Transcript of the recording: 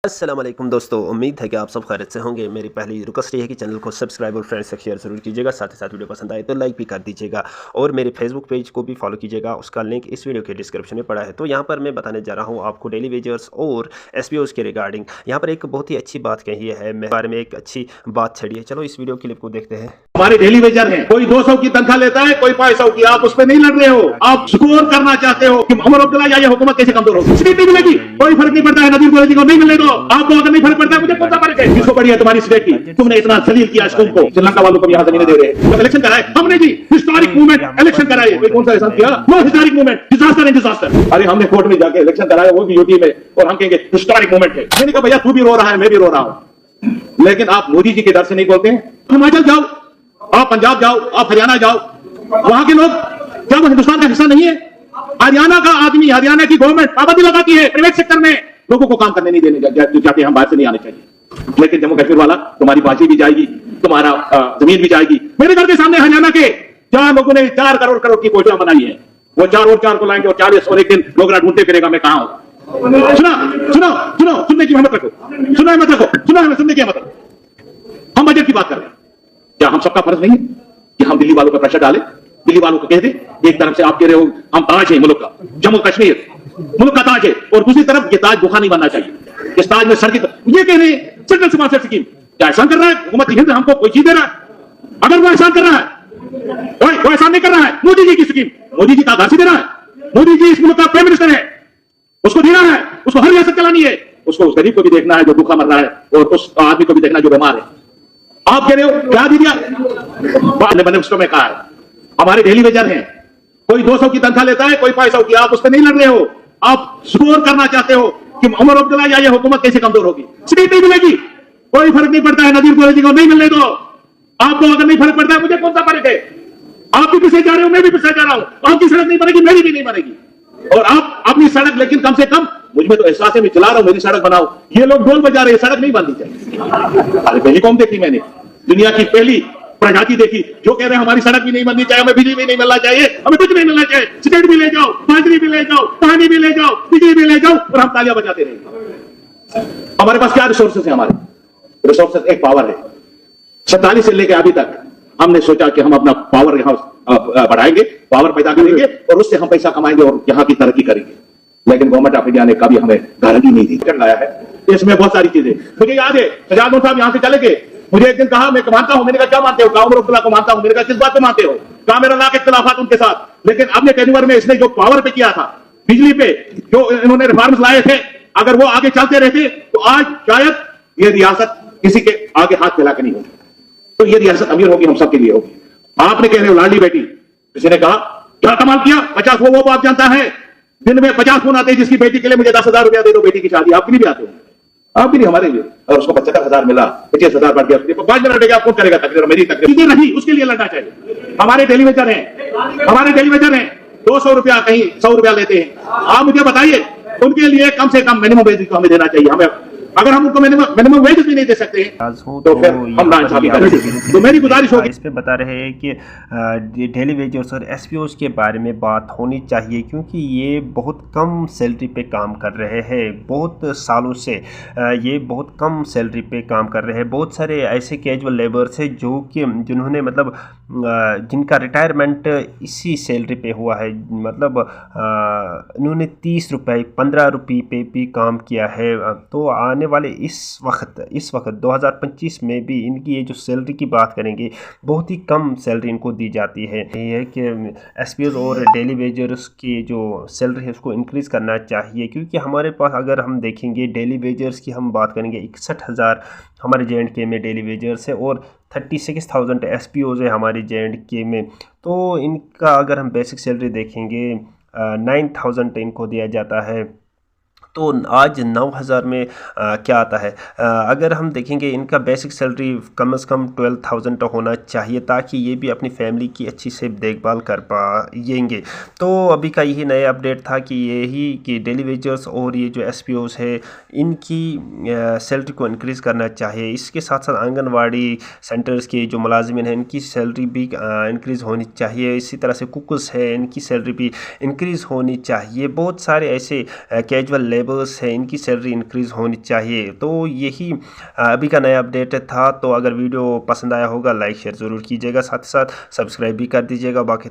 अस्सलाम वालेकुम दोस्तों, उम्मीद है कि आप सब खैरियत से होंगे। मेरी पहली रिक्वेस्ट ये है कि चैनल को सब्सक्राइब और फ्रेंड्स से शेयर ज़रूर कीजिएगा। साथ ही साथ वीडियो पसंद आए तो लाइक भी कर दीजिएगा और मेरे फेसबुक पेज को भी फॉलो कीजिएगा। उसका लिंक इस वीडियो के डिस्क्रिप्शन में पड़ा है। तो यहाँ पर मैं बताने जा रहा हूँ आपको डेली वेजर्स और एसपीओज़ के रिगार्डिंग। यहाँ पर एक बहुत ही अच्छी बात कही है, मेरे बारे में एक अच्छी बात छड़ी है। चलो इस वीडियो क्लिप को देखते हैं। हमारे डेली वेजर हैं, कोई 200 की तनख्वाह लेता है, कोई 500 की। आप उस पर नहीं लड़ रहे हो, आप स्कोर करना चाहते हो कि उमर अब्दुल्ला या ये हुकूमत कैसे कमजोर होगी। सीट नहीं मिलेगी, कोई फर्क नहीं पड़ता है। नदीम कॉलेज को नहीं मिलने दो, आपको अगर नहीं फर्क पड़ता है, मुझे कौन सा फर्क है। किसको पड़ी है तुम्हारी स्टेट की? तुमने इतना जलील किया कौम को। श्रीलंका वालों को यहाँ जमीनें दे रहे हैं। जब इलेक्शन कराए हमने जी, हिस्टोरिक मूवमेंट इलेक्शन कराए। कोई कौन सा एहसान किया? No historic movement, disaster in disaster. अरे हमने कोर्ट में जाके इलेक्शन कराया, वो भी यूटी में, और हम कहेंगे हिस्टोरिक मूवमेंट है। मैंने कहा भैया तू भी रो रहा है, मैं भी रो रहा हूं, लेकिन आप मोदी जी के डर से नहीं बोलते हैं। हिमाचल जाओ, आप पंजाब जाओ, आप हरियाणा जाओ, वहां के लोग क्या वो हिंदुस्तान का हिस्सा नहीं है? हरियाणा का आदमी, हरियाणा की गवर्नमेंट पाबंदी लगाती है प्राइवेट सेक्टर में, लोगों को काम करने नहीं देने जाते, हम बाहर से नहीं आने चाहिए। लेकिन जम्मू कश्मीर वाला, तुम्हारी बाजी भी जाएगी, तुम्हारा जमीन भी जाएगी। मेरे घर के सामने हरियाणा के 4 लोगों ने 4 करोड़ की योजना बनाई है। वो 4 और 4 को लाएंगे और 40 और एक दिन लोग ढूंढते फिरेगा मैं कहां हूं। सुनो सुनो सुनो, सुनने की हिम्मत रखो, सुनो हिम्मत रखो, सुनो हमें सुनने की हिम्मत रखो। हम बजट की बात कर रहे हैं, क्या हम सबका फर्ज नहीं है कि हम दिल्ली वालों पर प्रेशर डालें, दिल्ली वालों को कह दें एक तरफ से आप कह रहे हो हम ताज है मुल्क का, जम्मू कश्मीर मुल्क का ताज है, और दूसरी तरफ ये ताज धोखा नहीं बनना चाहिए। इस ताज में सर की ये कह रहे हैं सेंट्रल स्पॉन्सर्ड स्कीम, क्या एहसान कर रहा है हुकूमत हिंद हमको कोई चीज दे रहा है? अगर वो एहसान कर रहा है, वो एहसान नहीं कर रहा है। मोदी जी की स्कीम, मोदी जी का आधार से दे रहा है। मोदी जी इस मुल्क का प्राइम मिनिस्टर है, उसको देना है, उसको हर रियासत चलानी है, उसको उस गरीब को भी देखना है जो भूखा मर रहा है, और उस आदमी को भी देखना है जो बीमार है। आप कह रहे हो क्या दे दिया? मैंने उसको मैं कहा है, हमारे डेली वेजर हैं, कोई 200 की तनख्वाह लेता है, कोई 500 की। आप उस पर नहीं लड़ रहे हो, आप स्कोर करना चाहते हो कि उमर अब्दुल्ला या ये हुकूमत कैसे कमजोर होगी। सीट नहीं मिलेगी, कोई फर्क नहीं पड़ता है। नदीम कॉलेज को नहीं मिलने दो, आपको अगर नहीं फर्क पड़ता है, मुझे कौन सा फर्क है। आप भी पीछे जा रहे हो, मैं भी पीछे जा रहा हूं। आपकी सड़क नहीं बनेगी, मेरी भी नहीं बनेगी, और आप अपनी सड़क, लेकिन कम से कम मुझ में तो एहसास है, मैं चला रहा हूं, मेरी सड़क बनाओ। ये लोग ढोल बजा रहे हैं, सड़क नहीं बननी चाहिए। अरे पहली कौम देखी मैंने, दुनिया की पहली प्रजाति देखी जो कह रहे हैं हमारी सड़क भी नहीं बननी चाहिए, हमें बिजली भी नहीं मिलना चाहिए, हमें कुछ नहीं मिलना चाहिए। स्टेट भी ले जाओ, बाजरी भी ले जाओ, पानी भी ले जाओ, बिजली भी ले जाओ, और हम तालियां बजाते रहेंगे। हमारे पास क्या रिसोर्सेस है? हमारे रिसोर्सेस एक पावर है। 47 से लेकर अभी तक हमने सोचा कि हम अपना पावर यहां बढ़ाएंगे, पावर पैदा करेंगे, और उससे हम पैसा कमाएंगे और यहाँ की तरक्की करेंगे। लेकिन गवर्नमेंट ऑफ इंडिया ने कभी हमें गारंटी नहीं दी। लाया है इसमें बहुत सारी चीजें। मुझे याद है सजाद साहब यहाँ से चले गए, मुझे एक दिन कहा मैं मानता हूं, मैंने कहा क्या मानते हो? उमर अब्दुल्ला को मानता हूं। मैंने कहा किस बात पे मानते हो? कहा मेरा लाख इख्तिलाफात उनके साथ, लेकिन अपने टेन्योर में इसने जो पावर पे किया था, बिजली पे जो इन्होंने रिफॉर्म्स लाए थे, अगर वो आगे चलते रहते तो आज शायद ये रियासत किसी के आगे हाथ फैला के नहीं होगी। तो ये रियासत अमीर होगी, हम सबके लिए होगी। आपने कह रहे हो लाडली बेटी, किसी ने कहा क्या कमाल किया, 50 वो आप जानता है, दिन में 50 फोन आते हैं जिसकी बेटी के लिए मुझे 10,000 रुपया दे दो, बेटी की शादी। आपके लिए भी आते हो, आप भी नहीं, हमारे लिए। और उसको 75,000 मिला, 25,000 बढ़ गया, 5 मिनट क्या फोन करेगा? तकरीर मेरी तकरीर नहीं, उसके लिए लड़ना चाहिए। हमारे टेलीविजन है, हमारे टेलीविजन है 200 रुपया कहीं 100 रुपया लेते हैं। आप मुझे बताइए, उनके लिए कम से कम मिनिमम वेज हमें देना चाहिए। हमें अगर हम उनको मिनिमम वेज भी नहीं दे सकते तो फिर हम नाइंसाफी करेंगे। तो मेरी गुजारिश होगी, इस पे बता रहे हैं कि डेली वेजर्स और एसपीओज़ के बारे में बात होनी चाहिए, क्योंकि ये बहुत कम सैलरी पे काम कर रहे हैं। बहुत सालों से ये बहुत कम सैलरी पे काम कर रहे हैं। बहुत सारे ऐसे कैजुअल लेबर्स हैं जो कि जिन्होंने मतलब जिनका रिटायरमेंट इसी सैलरी पे हुआ है। मतलब इन्होंने 30 रुपये 15 रुपये पे भी काम किया है। तो आने वाले इस वक्त 2025 में भी इनकी ये जो सैलरी की बात करेंगे, बहुत ही कम सैलरी इनको दी जाती है। ये है कि एसपीओज़ और डेली वेजर्स की जो सैलरी है उसको इंक्रीज़ करना चाहिए, क्योंकि हमारे पास अगर हम देखेंगे डेली वेजर्स की हम बात करेंगे 61,000 हमारे JNK में डेली वेजर्स है, और 36,000 एसपीओज़ है हमारे JNK में। तो इनका अगर हम बेसिक सैलरी देखेंगे 9,000 इनको दिया जाता है। तो आज 9,000 में क्या आता है? अगर हम देखेंगे इनका बेसिक सैलरी कम से कम 12,000 होना चाहिए, ताकि ये भी अपनी फैमिली की अच्छी से देखभाल कर पाएंगे। तो अभी का यही नया अपडेट था कि यही कि डेली वेजर्स और ये जो एसपीओज़ है इनकी सैलरी को इंक्रीज़ करना चाहिए। इसके साथ साथ आंगनवाड़ी सेंटर्स के जो मुलाजिमिन हैं इनकी सैलरी भी इंक्रीज़ होनी चाहिए। इसी तरह से कुक्स है, इनकी सैलरी भी इंक्रीज़ होनी चाहिए। बहुत सारे ऐसे कैजुअल लेबर्स हैं इनकी सैलरी इंक्रीज़ होनी चाहिए। तो यही अभी का नया अपडेट था। तो अगर वीडियो पसंद आया होगा लाइक शेयर ज़रूर कीजिएगा, साथ ही साथ सब्सक्राइब भी कर दीजिएगा। बाकी